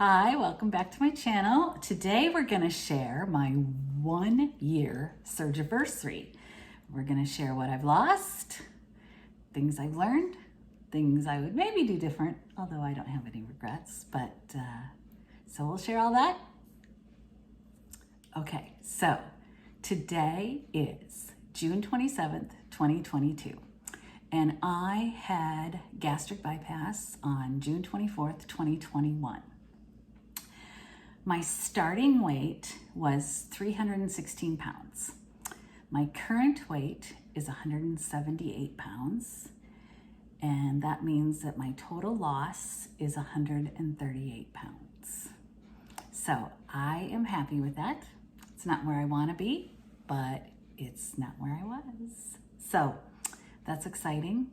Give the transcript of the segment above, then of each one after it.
Hi, welcome back to my channel. Today we're going to share my 1-year surgiversary. We're going to share what I've lost, things I've learned, things I would maybe do different, although I don't have any regrets, but so we'll share all that. Okay, so today is June 27th, 2022. And I had gastric bypass on June 24th, 2021. My starting weight was 316 pounds. My current weight is 178 pounds. And that means that my total loss is 138 pounds. So I am happy with that. It's not where I want to be, but it's not where I was. So that's exciting.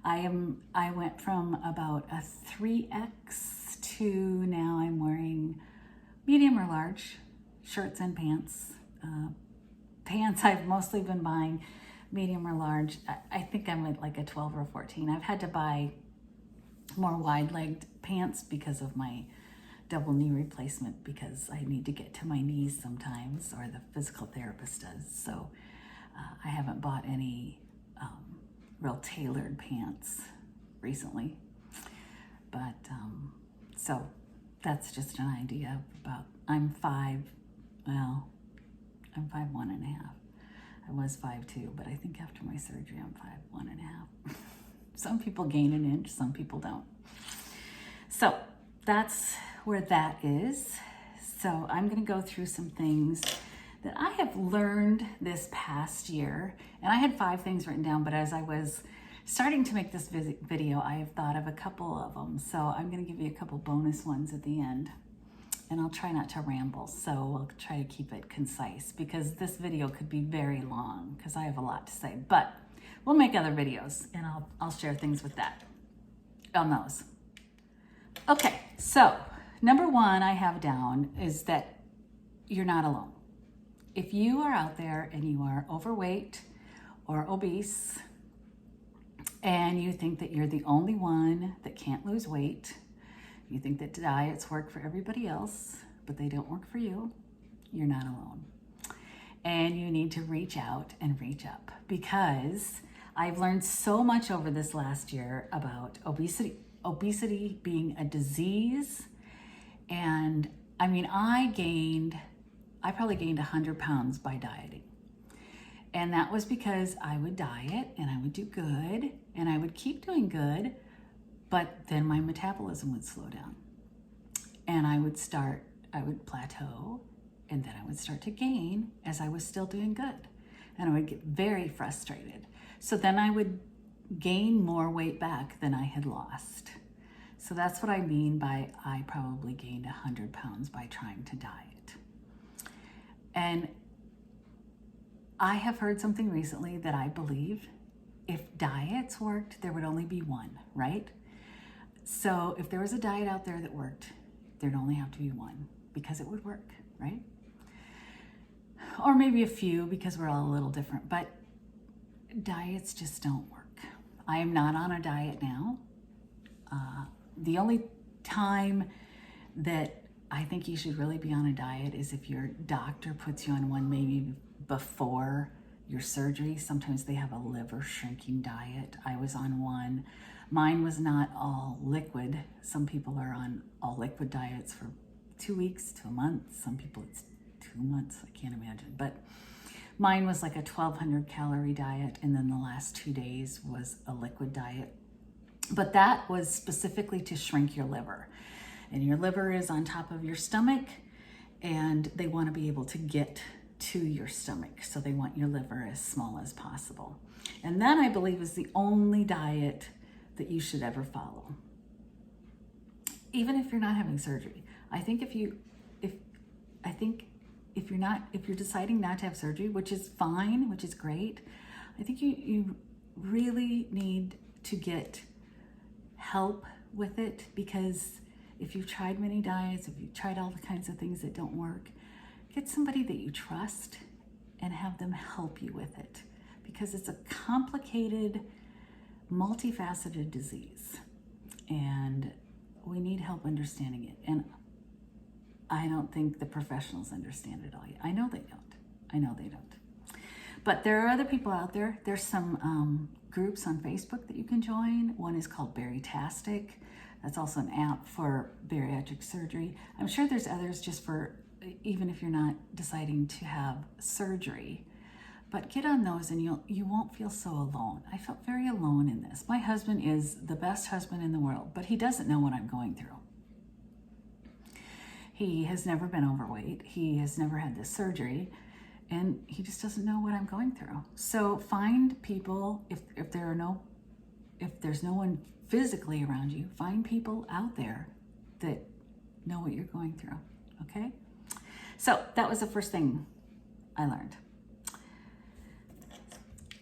I went from about a 3X to now I'm wearing medium or large shirts and pants. Pants I've mostly been buying medium or large. I think I'm at like a 12 or 14. I've had to buy more wide-legged pants because of my double knee replacement, because I need to get to my knees sometimes, or the physical therapist does. So I haven't bought any real tailored pants recently. But so that's just an idea about, I'm 5'1.5". I was 5'2", but I think after my surgery I'm 5'1.5". Some people gain an inch, some people don't. So that's where that is. So I'm gonna go through some things that I have learned this past year. And I had 5 things written down, but as I was starting to make this video, I have thought of a couple of them. So I'm gonna give you a couple bonus ones at the end, and I'll try not to ramble. So we'll try to keep it concise, because this video could be very long because I have a lot to say, but we'll make other videos and I'll share things with that on those. Okay, so number 1 I have down is that you're not alone. If you are out there and you are overweight or obese, and you think that you're the only one that can't lose weight, you think that diets work for everybody else, but they don't work for you, you're not alone. And you need to reach out and reach up, because I've learned so much over this last year about obesity being a disease. And I mean, I probably gained 100 pounds by dieting. And that was because I would diet and I would do good and I would keep doing good, but then my metabolism would slow down and I would plateau, and then I would start to gain as I was still doing good. And I would get very frustrated. So then I would gain more weight back than I had lost. So that's what I mean by I probably gained 100 pounds by trying to diet. And I have heard something recently that I believe if diets worked, there would only be one, right? So if there was a diet out there that worked, there'd only have to be one, because it would work, right? Or maybe a few, because we're all a little different, but diets just don't work. I am not on a diet now. The only time that I think you should really be on a diet is if your doctor puts you on one maybe before your surgery. Sometimes they have a liver shrinking diet. I was on one. Mine was not all liquid. Some people are on all liquid diets for 2 weeks to a month. Some people it's 2 months. I can't imagine. But mine was like a 1,200 calorie diet, and then the last 2 days was a liquid diet. But that was specifically to shrink your liver. And your liver is on top of your stomach, and they want to be able to get to your stomach. So they want your liver as small as possible. And that, I believe, is the only diet that you should ever follow. Even if you're not having surgery. I think if you're deciding not to have surgery, which is fine, which is great, I think you really need to get help with it, because if you've tried many diets, if you've tried all the kinds of things that don't work, get somebody that you trust and have them help you with it, because it's a complicated, multifaceted disease and we need help understanding it. And I don't think the professionals understand it all yet. I know they don't. I know they don't. But there are other people out there. There's some groups on Facebook that you can join. One is called Baritastic. That's also an app for bariatric surgery. I'm sure there's others just for, even if you're not deciding to have surgery. But get on those and you won't feel so alone. I felt very alone in this. My husband is the best husband in the world, but he doesn't know what I'm going through. He has never been overweight. He has never had this surgery, and he just doesn't know what I'm going through. So find people, if there's no one physically around you, find people out there that know what you're going through, okay? So that was the first thing I learned.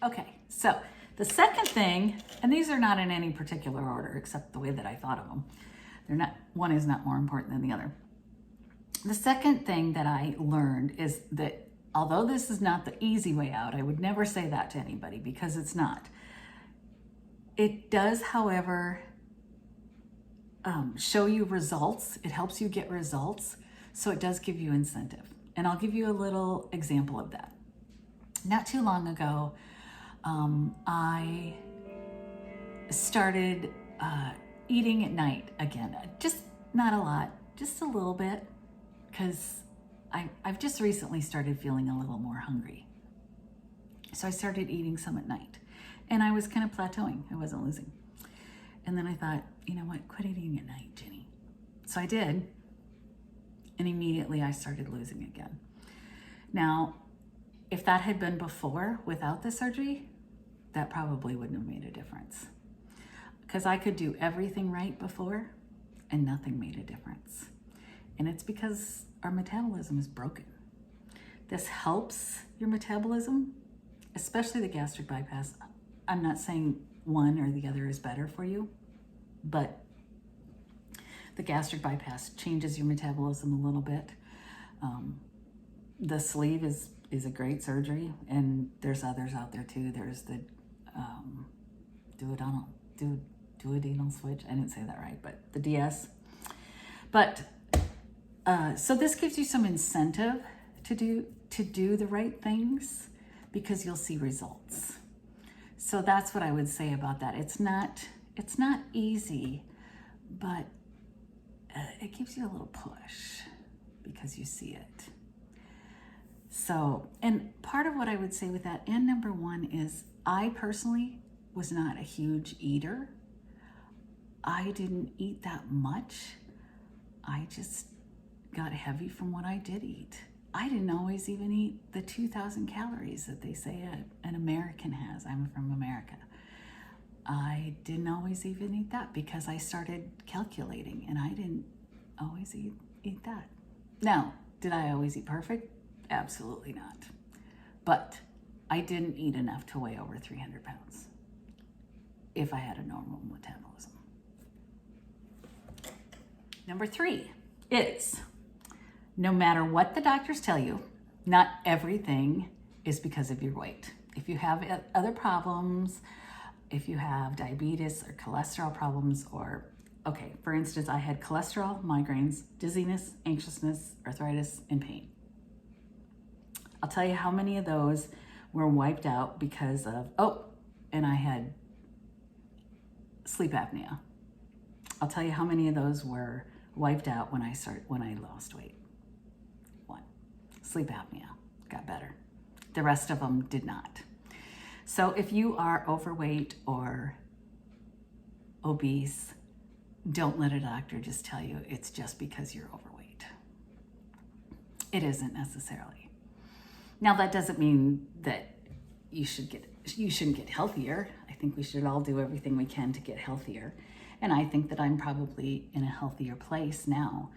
Okay, so the second thing, and these are not in any particular order except the way that I thought of them. One is not more important than the other. The second thing that I learned is that although this is not the easy way out, I would never say that to anybody because it's not. It does, however, show you results. It helps you get results, so it does give you incentive. And I'll give you a little example of that. Not too long ago, I started eating at night again. Just not a lot, just a little bit, because I've just recently started feeling a little more hungry. So I started eating some at night, and I was kind of plateauing. I wasn't losing. And then I thought, you know what, quit eating at night, Ginny. So I did, and immediately I started losing again. Now, if that had been before, without the surgery, that probably wouldn't have made a difference. Because I could do everything right before, and nothing made a difference. And it's because our metabolism is broken. This helps your metabolism, especially the gastric bypass. I'm not saying one or the other is better for you, but the gastric bypass changes your metabolism a little bit. The sleeve is a great surgery, and there's others out there too. There's the duodenal switch. I didn't say that right, but the DS. But so this gives you some incentive to do the right things because you'll see results. So that's what I would say about that. It's not easy, but it gives you a little push because you see it. So, and part of what I would say with that, and number one, is I personally was not a huge eater. I didn't eat that much. I just got heavy from what I did eat. I didn't always even eat the 2,000 calories that they say an American has. I'm from America. I didn't always even eat that because I started calculating, and I didn't always eat that. Now, did I always eat perfect? Absolutely not. But I didn't eat enough to weigh over 300 pounds if I had a normal metabolism. Number 3 is, no matter what the doctors tell you, not everything is because of your weight. If you have other problems, if you have diabetes or cholesterol problems, or, okay, for instance, I had cholesterol, migraines, dizziness, anxiousness, arthritis, and pain. I'll tell you how many of those were wiped out because of, and I had sleep apnea. I'll tell you how many of those were wiped out when I lost weight. 1, sleep apnea, got better. The rest of them did not. So if you are overweight or obese, don't let a doctor just tell you it's just because you're overweight. It isn't necessarily. Now, that doesn't mean that you shouldn't get healthier. I think we should all do everything we can to get healthier. And I think that I'm probably in a healthier place now.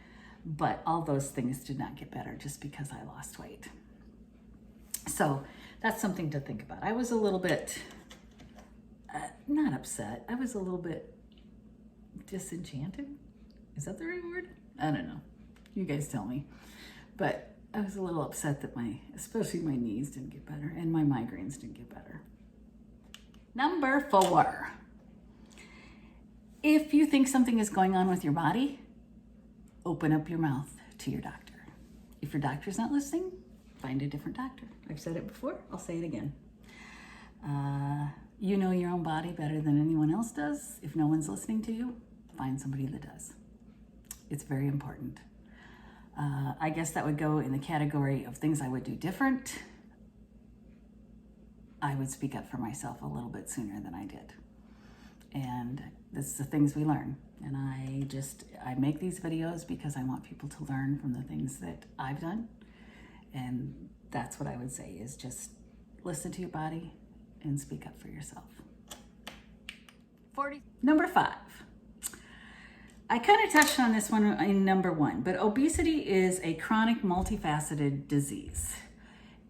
But all those things did not get better just because I lost weight. So that's something to think about. I was a little bit, not upset. I was a little bit disenchanted. Is that the right word? I don't know. You guys tell me. But I was a little upset that especially my knees didn't get better and my migraines didn't get better. Number 4, if you think something is going on with your body, open up your mouth to your doctor. If your doctor's not listening, find a different doctor. I've said it before, I'll say it again. You know your own body better than anyone else does. If no one's listening to you, find somebody that does. It's very important. I guess that would go in the category of things I would do different. I would speak up for myself a little bit sooner than I did. And that's the things we learn. And I make these videos because I want people to learn from the things that I've done. And that's what I would say is just listen to your body and speak up for yourself. 40. Number 5. I kind of touched on this one in number 1, but obesity is a chronic, multifaceted disease.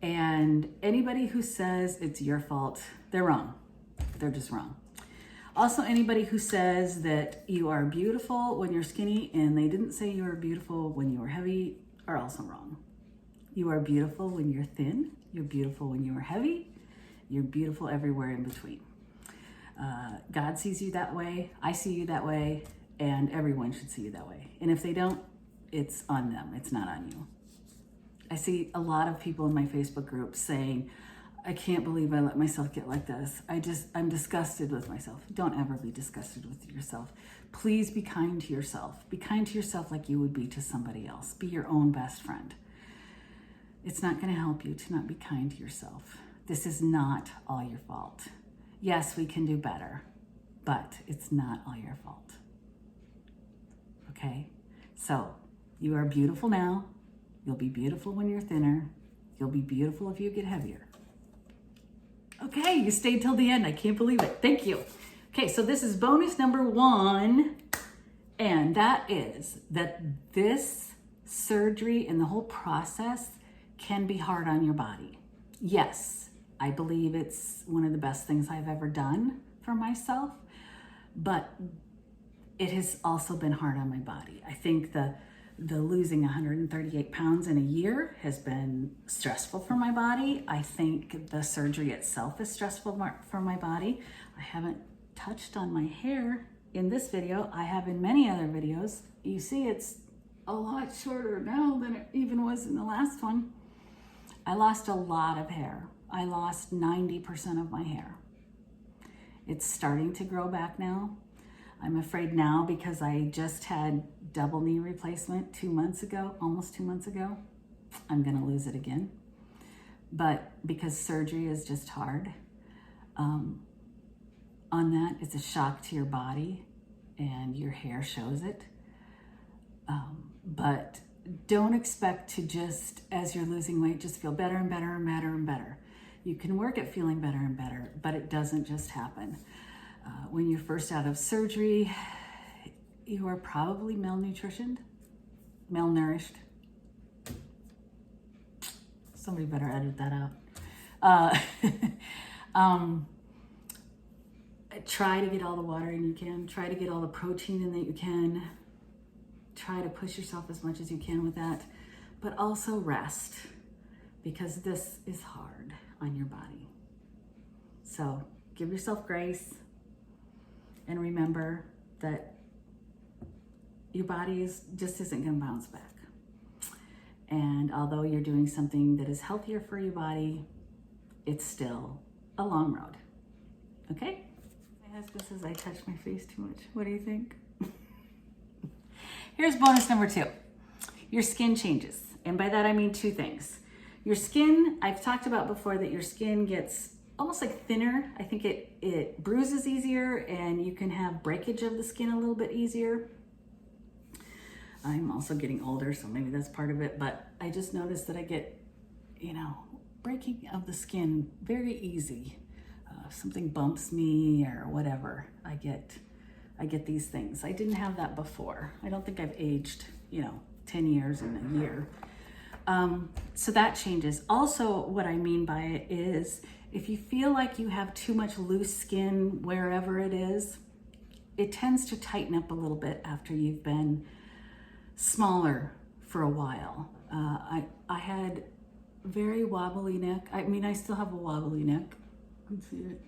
And anybody who says it's your fault, they're wrong. They're just wrong. Also, anybody who says that you are beautiful when you're skinny and they didn't say you were beautiful when you were heavy are also wrong. You are beautiful when you're thin. You're beautiful when you are heavy. You're beautiful everywhere in between. God sees you that way. I see you that way. And everyone should see you that way. And if they don't, it's on them. It's not on you. I see a lot of people in my Facebook group saying, I can't believe I let myself get like this. I'm disgusted with myself. Don't ever be disgusted with yourself. Please be kind to yourself. Be kind to yourself like you would be to somebody else. Be your own best friend. It's not going to help you to not be kind to yourself. This is not all your fault. Yes, we can do better, but it's not all your fault. Okay? So, you are beautiful now. You'll be beautiful when you're thinner. You'll be beautiful if you get heavier. Okay, you stayed till the end. I can't believe it. Thank you. Okay, so this is bonus number 1, and that is that this surgery and the whole process can be hard on your body. Yes, I believe it's one of the best things I've ever done for myself, but it has also been hard on my body. I think the losing 138 pounds in a year has been stressful for my body. I think the surgery itself is stressful for my body. I haven't touched on my hair in this video. I have in many other videos. You see it's a lot shorter now than it even was in the last one. I lost a lot of hair. I lost 90% of my hair. It's starting to grow back now. I'm afraid now because I just had double knee replacement 2 months ago, almost 2 months ago, I'm gonna lose it again. But because surgery is just hard, on that, it's a shock to your body and your hair shows it. But don't expect to just, as you're losing weight, just feel better and better and better and better. You can work at feeling better and better, but it doesn't just happen. When you're first out of surgery, you are probably malnourished. Somebody better edit that out. Try to get all the water in you can. Try to get all the protein in that you can. Try to push yourself as much as you can with that. But also rest, because this is hard on your body. So give yourself grace. And remember that your body isn't going to bounce back. And although you're doing something that is healthier for your body, it's still a long road. Okay? My husband says I touch my face too much. What do you think? Here's bonus number 2. Your skin changes. And by that I mean 2 things. Your skin, I've talked about before that your skin gets almost like thinner. I think it bruises easier and you can have breakage of the skin a little bit easier. I'm also getting older, so maybe that's part of it, but I just noticed that I get, breaking of the skin very easy. If something bumps me or whatever, I get these things. I didn't have that before. I don't think I've aged, 10 years in a year. So that changes. Also, what I mean by it is if you feel like you have too much loose skin wherever it is, it tends to tighten up a little bit after you've been smaller for a while. I had very wobbly neck. I still have a wobbly neck. You can see it.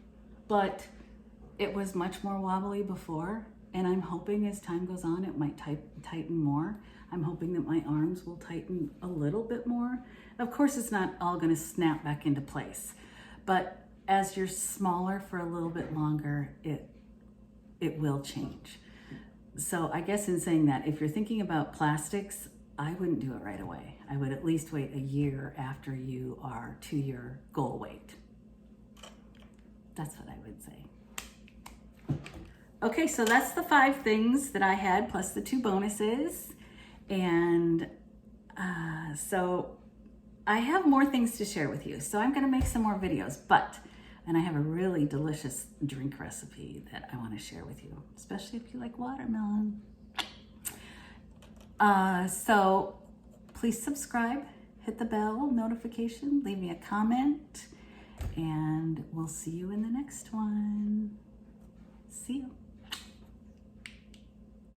But it was much more wobbly before, And I'm hoping as time goes on, it might tighten more. I'm hoping that my arms will tighten a little bit more. Of course, it's not all gonna snap back into place, but as you're smaller for a little bit longer, it will change. So I guess in saying that, if you're thinking about plastics, I wouldn't do it right away. I would at least wait a year after you are to your goal weight. That's what I would say. Okay, so that's the 5 things that I had, plus the 2 bonuses. And so I have more things to share with you. So I'm gonna make some more videos, and I have a really delicious drink recipe that I wanna share with you, especially if you like watermelon. So please subscribe, hit the bell notification, leave me a comment, and we'll see you in the next one. See you.